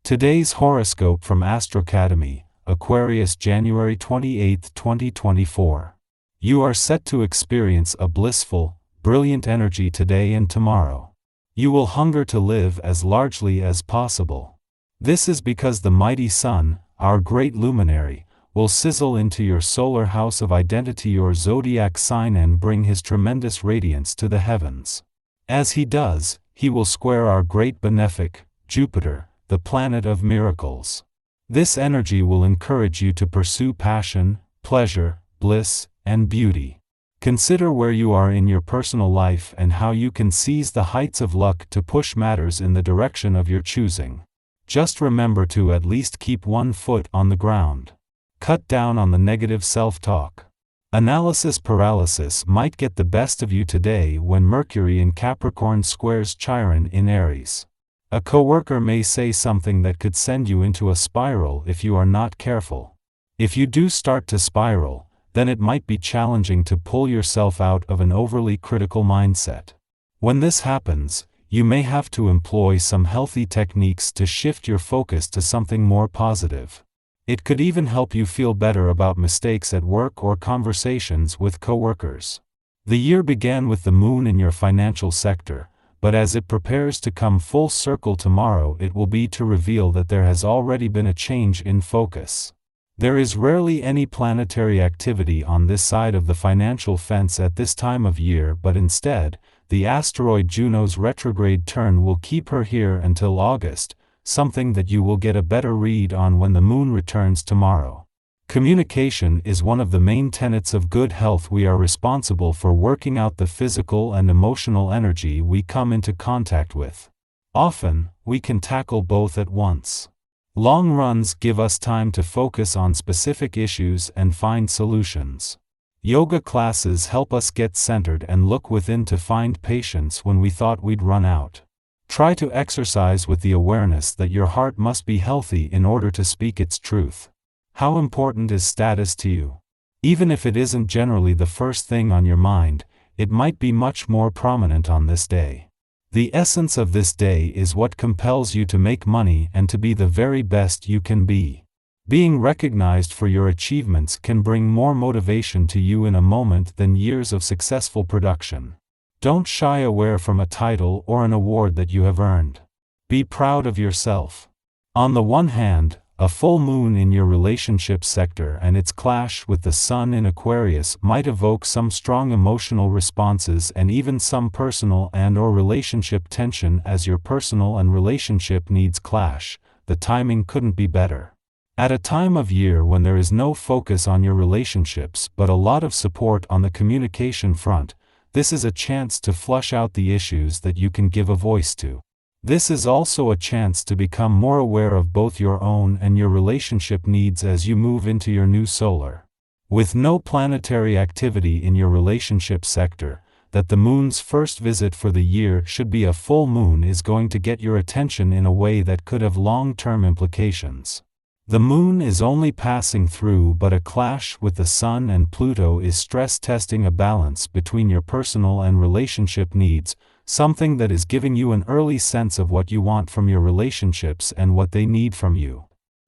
Today's horoscope from Astrocademy, Aquarius January 28, 2024. You are set to experience a blissful, brilliant energy today and tomorrow. You will hunger to live as largely as possible. This is because the mighty sun, our great luminary, will sizzle into your solar house of identity, your zodiac sign, and bring his tremendous radiance to the heavens. As he does, he will square our great benefic, Jupiter, the planet of miracles. This energy will encourage you to pursue passion, pleasure, bliss, and beauty. Consider where you are in your personal life and how you can seize the heights of luck to push matters in the direction of your choosing. Just remember to at least keep one foot on the ground. Cut down on the negative self-talk. Analysis paralysis might get the best of you today when Mercury in Capricorn squares Chiron in Aries. A coworker may say something that could send you into a spiral if you are not careful. If you do start to spiral, then it might be challenging to pull yourself out of an overly critical mindset. When this happens, you may have to employ some healthy techniques to shift your focus to something more positive. It could even help you feel better about mistakes at work or conversations with coworkers. The year began with the moon in your financial sector, but as it prepares to come full circle tomorrow, it will be to reveal that there has already been a change in focus. There is rarely any planetary activity on this side of the financial fence at this time of year, but instead, the asteroid Juno's retrograde turn will keep her here until August, something that you will get a better read on when the moon returns tomorrow. Communication is one of the main tenets of good health. We are responsible for working out the physical and emotional energy we come into contact with. Often, we can tackle both at once. Long runs give us time to focus on specific issues and find solutions. Yoga classes help us get centered and look within to find patience when we thought we'd run out. Try to exercise with the awareness that your heart must be healthy in order to speak its truth. How important is status to you? Even if it isn't generally the first thing on your mind, it might be much more prominent on this day. The essence of this day is what compels you to make money and to be the very best you can be. Being recognized for your achievements can bring more motivation to you in a moment than years of successful production. Don't shy away from a title or an award that you have earned. Be proud of yourself. On the one hand, a full moon in your relationship sector and its clash with the sun in Aquarius might evoke some strong emotional responses and even some personal and/or relationship tension. As your personal and relationship needs clash, the timing couldn't be better. At a time of year when there is no focus on your relationships but a lot of support on the communication front, this is a chance to flush out the issues that you can give a voice to. This is also a chance to become more aware of both your own and your relationship needs as you move into your new solar. With no planetary activity in your relationship sector, that the moon's first visit for the year should be a full moon is going to get your attention in a way that could have long-term implications. The moon is only passing through, but a clash with the sun and Pluto is stress-testing a balance between your personal and relationship needs, something that is giving you an early sense of what you want from your relationships and what they need from you.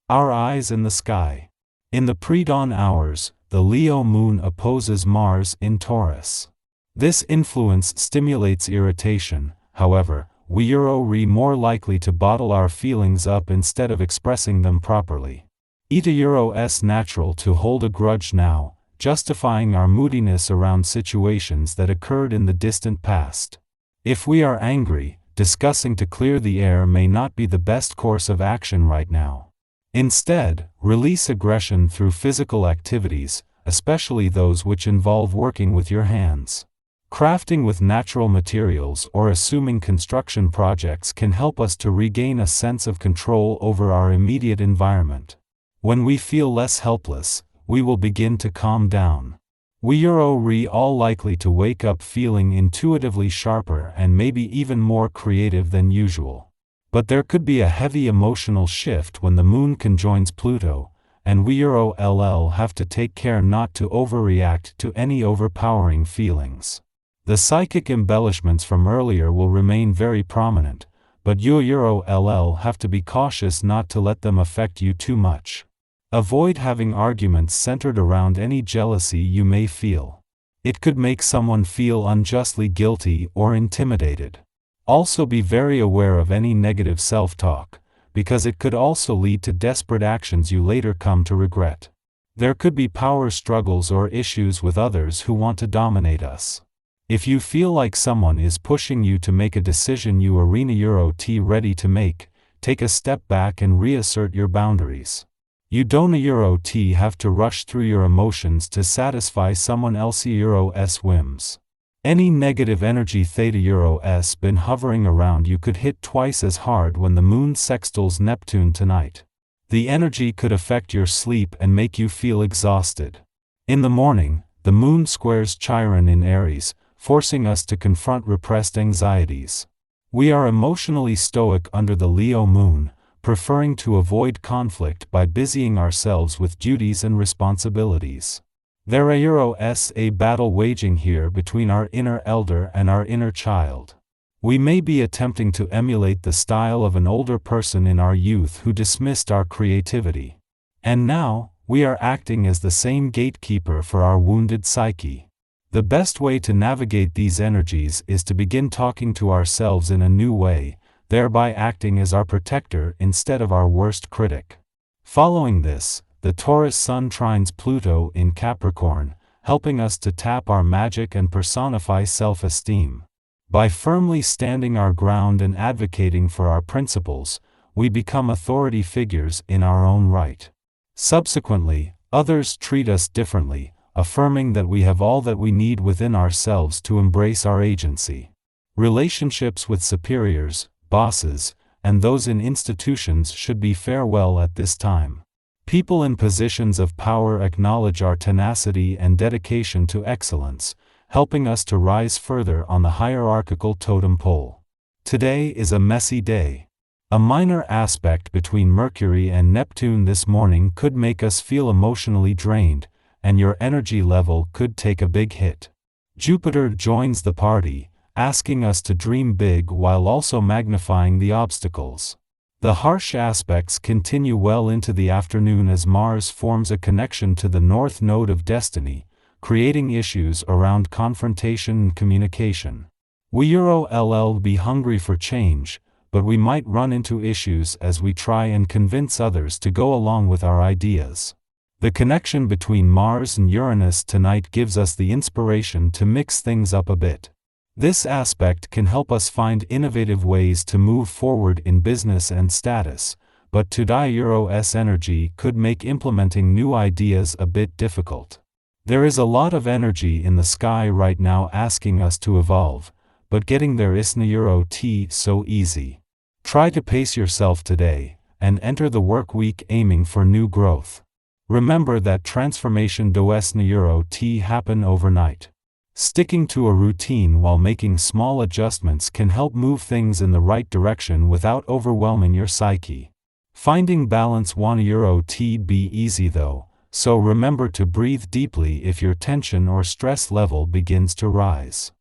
Our eyes in the sky. In the pre-dawn hours, the Leo moon opposes Mars in Taurus. This influence stimulates irritation. However, we are more likely to bottle our feelings up instead of expressing them properly. It is natural to hold a grudge now, justifying our moodiness around situations that occurred in the distant past. If we are angry, discussing to clear the air may not be the best course of action right now. Instead, release aggression through physical activities, especially those which involve working with your hands. Crafting with natural materials or assuming construction projects can help us to regain a sense of control over our immediate environment. When we feel less helpless, we will begin to calm down. We are all likely to wake up feeling intuitively sharper and maybe even more creative than usual. But there could be a heavy emotional shift when the moon conjoins Pluto, and we have to take care not to overreact to any overpowering feelings. The psychic embellishments from earlier will remain very prominent, but you Euro LL have to be cautious not to let them affect you too much. Avoid having arguments centered around any jealousy you may feel. It could make someone feel unjustly guilty or intimidated. Also be very aware of any negative self-talk, because it could also lead to desperate actions you later come to regret. There could be power struggles or issues with others who want to dominate us. If you feel like someone is pushing you to make a decision you arena Euro T ready to make, take a step back and reassert your boundaries. You don't Euro T have to rush through your emotions to satisfy someone else's Euro S whims. Any negative energy Theta Euro S been hovering around you could hit twice as hard when the moon sextiles Neptune tonight. The energy could affect your sleep and make you feel exhausted. In the morning, the moon squares Chiron in Aries, forcing us to confront repressed anxieties. We are emotionally stoic under the Leo moon, preferring to avoid conflict by busying ourselves with duties and responsibilities. There is a battle waging here between our inner elder and our inner child. We may be attempting to emulate the style of an older person in our youth who dismissed our creativity. And now, we are acting as the same gatekeeper for our wounded psyche. The best way to navigate these energies is to begin talking to ourselves in a new way, thereby acting as our protector instead of our worst critic. Following this, the Taurus Sun trines Pluto in Capricorn, helping us to tap our magic and personify self-esteem. By firmly standing our ground and advocating for our principles, we become authority figures in our own right. Subsequently, others treat us differently, affirming that we have all that we need within ourselves to embrace our agency. Relationships with superiors, bosses, and those in institutions should be farewell at this time. People in positions of power acknowledge our tenacity and dedication to excellence, helping us to rise further on the hierarchical totem pole. Today is a messy day. A minor aspect between Mercury and Neptune this morning could make us feel emotionally drained, and your energy level could take a big hit. Jupiter joins the party, asking us to dream big while also magnifying the obstacles. The harsh aspects continue well into the afternoon as Mars forms a connection to the North Node of Destiny, creating issues around confrontation and communication. We Euro LL be hungry for change, but we might run into issues as we try and convince others to go along with our ideas. The connection between Mars and Uranus tonight gives us the inspiration to mix things up a bit. This aspect can help us find innovative ways to move forward in business and status, but today Euro S energy could make implementing new ideas a bit difficult. There is a lot of energy in the sky right now asking us to evolve, but getting there isn't Euro T so easy. Try to pace yourself today, and enter the work week aiming for new growth. Remember that transformation does Euro T happen overnight. Sticking to a routine while making small adjustments can help move things in the right direction without overwhelming your psyche. Finding balance won't Euro T be easy though, so remember to breathe deeply if your tension or stress level begins to rise.